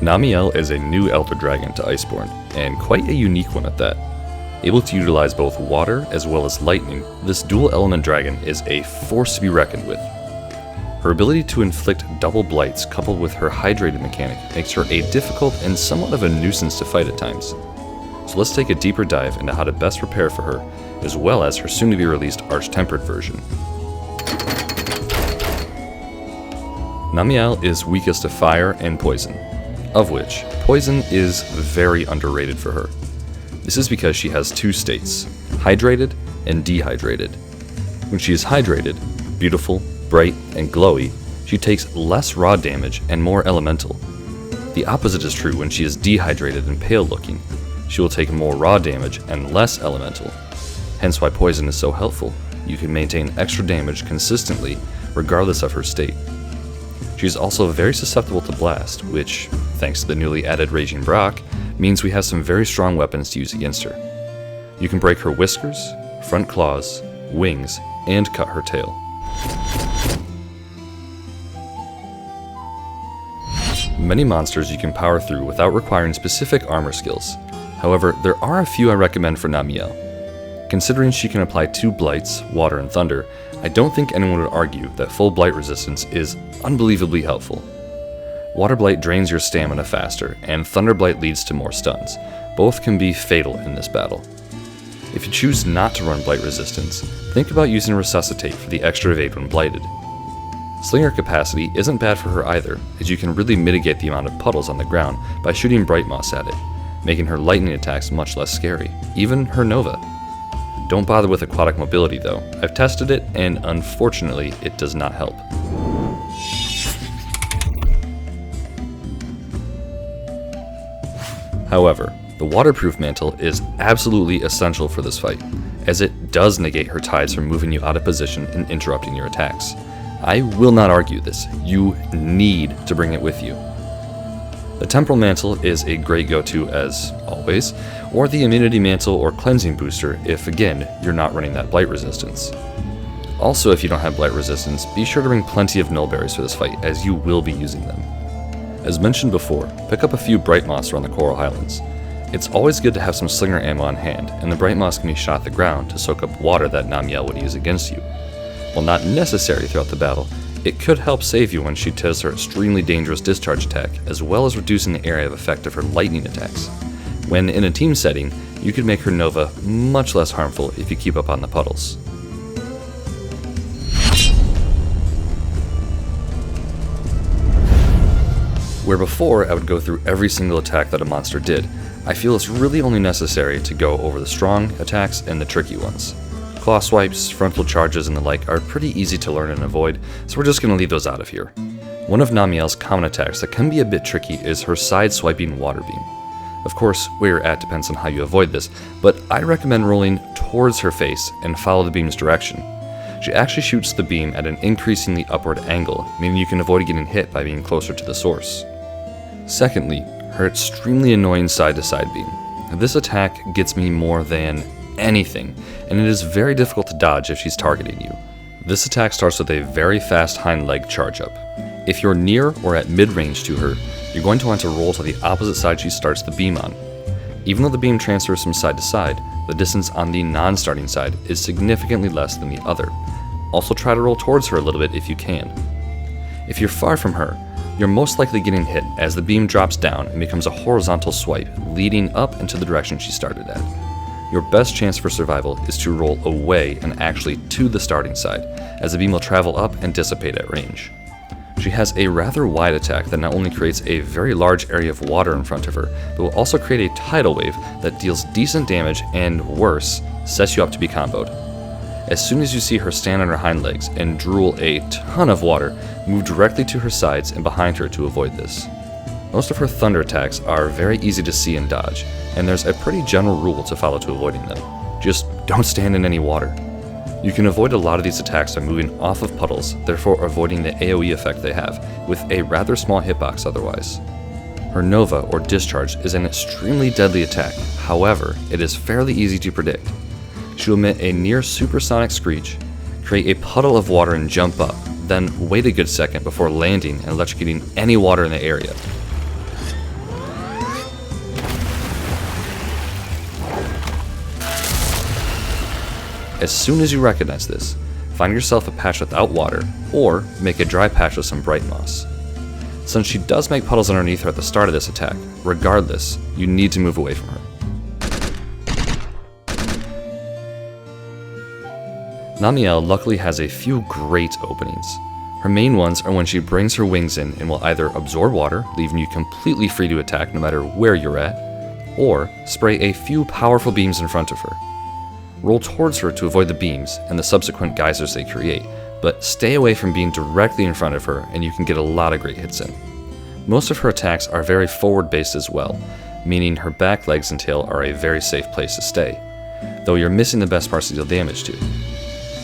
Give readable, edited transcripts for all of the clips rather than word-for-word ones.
Namielle is a new Elder Dragon to Iceborne, and quite a unique one at that. Able to utilize both water as well as lightning, this dual element dragon is a force to be reckoned with. Her ability to inflict double blights coupled with her hydrated mechanic makes her a difficult and somewhat of a nuisance to fight at times. So let's take a deeper dive into how to best prepare for her, as well as her soon-to-be released Arch-Tempered version. Namielle is weakest to fire and poison, of which poison is very underrated for her. This is because she has two states, hydrated and dehydrated. When she is hydrated, beautiful, bright, and glowy, she takes less raw damage and more elemental. The opposite is true when she is dehydrated and pale looking. She will take more raw damage and less elemental. Hence why poison is so helpful. You can maintain extra damage consistently regardless of her state. She is also very susceptible to blast, which, thanks to the newly added Raging Brock, means we have some very strong weapons to use against her. You can break her whiskers, front claws, wings, and cut her tail. Many monsters you can power through without requiring specific armor skills. However, there are a few I recommend for Namielle. Considering she can apply 2 blights, water and thunder, I don't think anyone would argue that full blight resistance is unbelievably helpful. Water blight drains your stamina faster, and thunder blight leads to more stuns. Both can be fatal in this battle. If you choose not to run blight resistance, think about using resuscitate for the extra evade when blighted. Slinger capacity isn't bad for her either, as you can really mitigate the amount of puddles on the ground by shooting bright moss at it, making her lightning attacks much less scary, even her Nova. Don't bother with aquatic mobility though. I've tested it, and unfortunately, it does not help. However, the waterproof mantle is absolutely essential for this fight, as it does negate her tides from moving you out of position and interrupting your attacks. I will not argue this. You need to bring it with you. The Temporal Mantle is a great go-to as always, or the Immunity Mantle or Cleansing Booster if, again, you're not running that Blight Resistance. Also, if you don't have Blight Resistance, be sure to bring plenty of Nullberries for this fight, as you will be using them. As mentioned before, pick up a few Bright Moss around the Coral Highlands. It's always good to have some Slinger ammo on hand, and the Bright Moss can be shot at the ground to soak up water that Namielle would use against you. While not necessary throughout the battle, it could help save you when she does her extremely dangerous discharge attack, as well as reducing the area of effect of her lightning attacks. When in a team setting, you could make her Nova much less harmful if you keep up on the puddles. Where before I would go through every single attack that a monster did, I feel it's really only necessary to go over the strong attacks and the tricky ones. Claw swipes, frontal charges, and the like are pretty easy to learn and avoid, so we're just going to leave those out of here. One of Namielle's common attacks that can be a bit tricky is her side-swiping water beam. Of course, where you're at depends on how you avoid this, but I recommend rolling towards her face and follow the beam's direction. She actually shoots the beam at an increasingly upward angle, meaning you can avoid getting hit by being closer to the source. Secondly, her extremely annoying side-to-side beam. This attack gets me more than anything, and it is very difficult to dodge if she's targeting you. This attack starts with a very fast hind leg charge up. If you're near or at mid-range to her, you're going to want to roll to the opposite side she starts the beam on. Even though the beam transfers from side to side, the distance on the non-starting side is significantly less than the other. Also try to roll towards her a little bit if you can. If you're far from her, you're most likely getting hit as the beam drops down and becomes a horizontal swipe, leading up into the direction she started at. Your best chance for survival is to roll away and actually to the starting side, as the beam will travel up and dissipate at range. She has a rather wide attack that not only creates a very large area of water in front of her, but will also create a tidal wave that deals decent damage and, worse, sets you up to be comboed. As soon as you see her stand on her hind legs and drool a ton of water, move directly to her sides and behind her to avoid this. Most of her thunder attacks are very easy to see and dodge, and there's a pretty general rule to follow to avoiding them. Just don't stand in any water. You can avoid a lot of these attacks by moving off of puddles, therefore avoiding the AoE effect they have, with a rather small hitbox otherwise. Her Nova, or Discharge, is an extremely deadly attack, however, it is fairly easy to predict. She'll emit a near supersonic screech, create a puddle of water and jump up, then wait a good second before landing and electrocuting any water in the area. As soon as you recognize this, find yourself a patch without water, or make a dry patch with some bright moss. Since she does make puddles underneath her at the start of this attack, regardless, you need to move away from her. Namielle luckily has a few great openings. Her main ones are when she brings her wings in and will either absorb water, leaving you completely free to attack no matter where you're at, or spray a few powerful beams in front of her. Roll towards her to avoid the beams and the subsequent geysers they create, but stay away from being directly in front of her and you can get a lot of great hits in. Most of her attacks are very forward-based as well, meaning her back legs and tail are a very safe place to stay, though you're missing the best parts to deal damage to.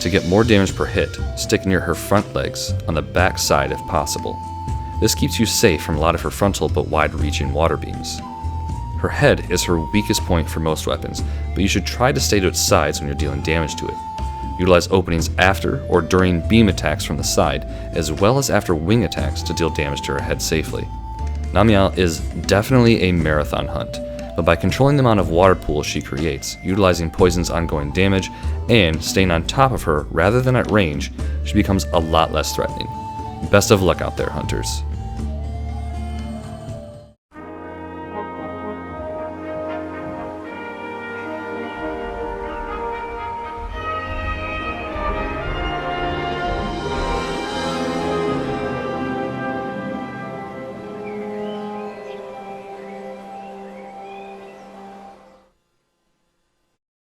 To get more damage per hit, stick near her front legs on the back side if possible. This keeps you safe from a lot of her frontal but wide-reaching water beams. Her head is her weakest point for most weapons, but you should try to stay to its sides when you're dealing damage to it. Utilize openings after or during beam attacks from the side, as well as after wing attacks to deal damage to her head safely. Namielle is definitely a marathon hunt, but by controlling the amount of water pools she creates, utilizing poison's ongoing damage, and staying on top of her rather than at range, she becomes a lot less threatening. Best of luck out there, hunters.